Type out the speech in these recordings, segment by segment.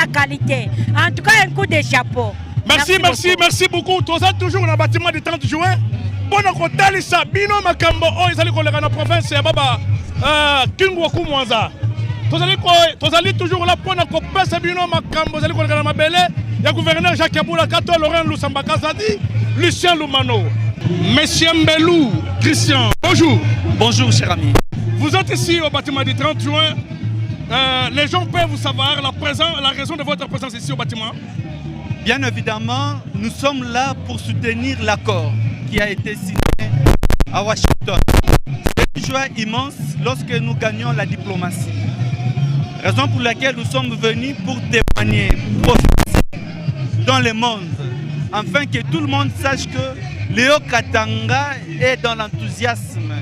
qualité. En tout cas, un coup de chapeau. Merci beaucoup. Tous toujours dans le bâtiment du 30 juin. Bon, on ça. Bino Makambo, ils allaient coller dans la province. Baba, Kingwaku Mwanza. Tous allez toujours là pour nous passer Bino Makambo. Ils allaient coller dans ma belle. Il y a le gouverneur Jacques Aboula Kato, Laurent Lusambaka Zadi, Lucien Lumano. Monsieur Mbelou, Christian, bonjour. Bonjour, cher ami. Vous êtes ici au bâtiment du 30 juin. Les gens peuvent vous savoir la raison de votre présence ici au bâtiment. Bien évidemment, nous sommes là pour soutenir l'accord qui a été signé à Washington. C'est une joie immense lorsque nous gagnons la diplomatie. Raison pour laquelle nous sommes venus pour témoigner, prophétiser dans le monde, afin que tout le monde sache que Léo Katanga est dans l'enthousiasme.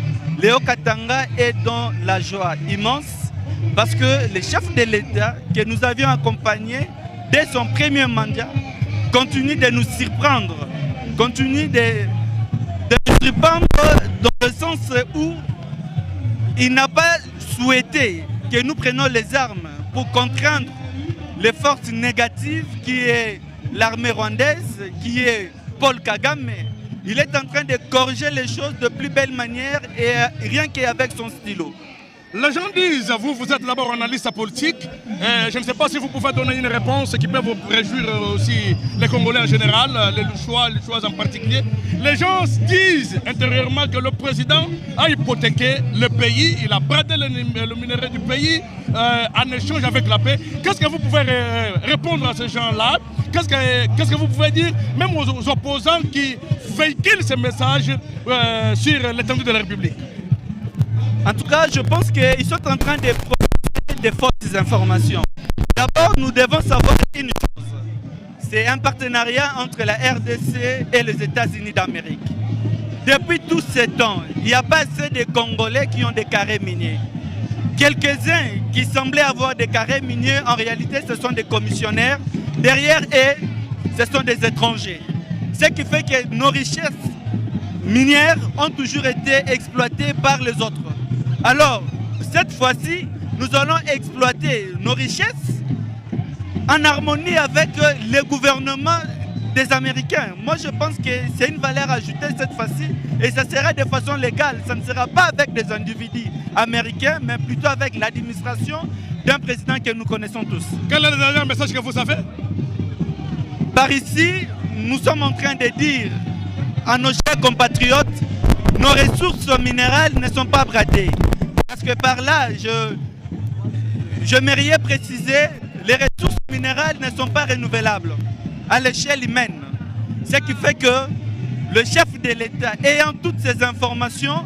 Léo Katanga est dans la joie immense parce que le chef de l'État que nous avions accompagné dès son premier mandat continue de nous surprendre, continue de nous surprendre dans le sens où il n'a pas souhaité que nous prenions les armes pour contraindre les forces négatives qui est l'armée rwandaise, qui est Paul Kagame. Il est en train de corriger les choses de plus belle manière et rien qu'avec son stylo. Les gens disent, vous êtes d'abord analyste politique, je ne sais pas si vous pouvez donner une réponse qui peut vous réjouir aussi les Congolais en général, les choix en particulier. Les gens disent intérieurement que le président a hypothéqué le pays, il a bradé le minerai du pays en échange avec la paix. Qu'est-ce que vous pouvez répondre à ces gens-là? Qu'est-ce que vous pouvez dire même aux opposants qui véhiculent ces messages sur l'étendue de la République? En tout cas, je pense qu'ils sont en train de produire de fausses informations. D'abord, nous devons savoir une chose. C'est un partenariat entre la RDC et les États-Unis d'Amérique. Depuis tout ce temps, il n'y a pas assez de Congolais qui ont des carrés miniers. Quelques-uns qui semblaient avoir des carrés miniers, en réalité, ce sont des commissionnaires. Derrière eux, ce sont des étrangers. Ce qui fait que nos richesses minières ont toujours été exploitées par les autres. Alors, cette fois-ci, nous allons exploiter nos richesses en harmonie avec le gouvernement des Américains. Moi, je pense que c'est une valeur ajoutée cette fois-ci et ça sera de façon légale. Ça ne sera pas avec des individus américains, mais plutôt avec l'administration d'un président que nous connaissons tous. Quel est le dernier message que vous avez? Par ici, nous sommes en train de dire à nos chers compatriotes, nos ressources minérales ne sont pas bradées. Parce que par là, j'aimerais préciser, les ressources minérales ne sont pas renouvelables à l'échelle humaine. Ce qui fait que le chef de l'État, ayant toutes ces informations,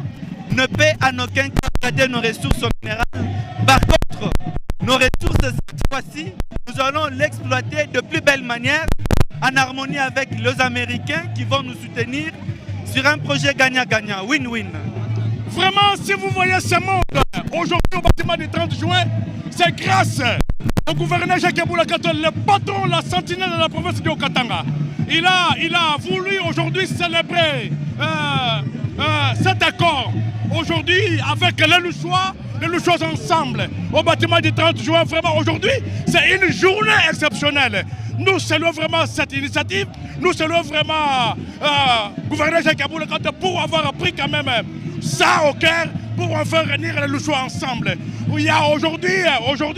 ne peut en aucun cas brader nos ressources minérales. Par contre, nos ressources, cette fois-ci, nous allons l'exploiter de plus belle manière, en harmonie avec les Américains qui vont nous soutenir sur un projet gagnant-gagnant, win-win. Vraiment, si vous voyez ce monde, aujourd'hui au bâtiment du 30 juin, c'est grâce au gouverneur Jacques Aboula Kato, le patron, la sentinelle de la province de Katanga. Il a voulu aujourd'hui célébrer cet accord. Aujourd'hui, avec les Louchois ensemble, au bâtiment du 30 juin, vraiment aujourd'hui, c'est une journée exceptionnelle. Nous saluons vraiment cette initiative, nous saluons vraiment gouverneur Jacques Aboula Kato pour avoir pris quand même ça au cœur pour enfin réunir les Louchois ensemble. Il y a aujourd'hui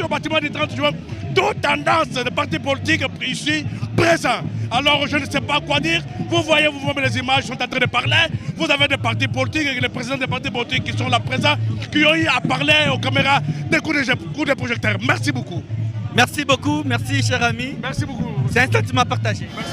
au bâtiment du 30 juin, toute tendance de partis politiques ici présents. Alors je ne sais pas quoi dire. Vous voyez vous-même les images sont en train de parler. Vous avez des partis politiques et les présidents des partis politiques qui sont là présents, qui ont eu à parler aux caméras des coups de projecteurs. Merci beaucoup. Merci beaucoup, merci cher ami. Merci beaucoup. C'est un sentiment partagé. Merci.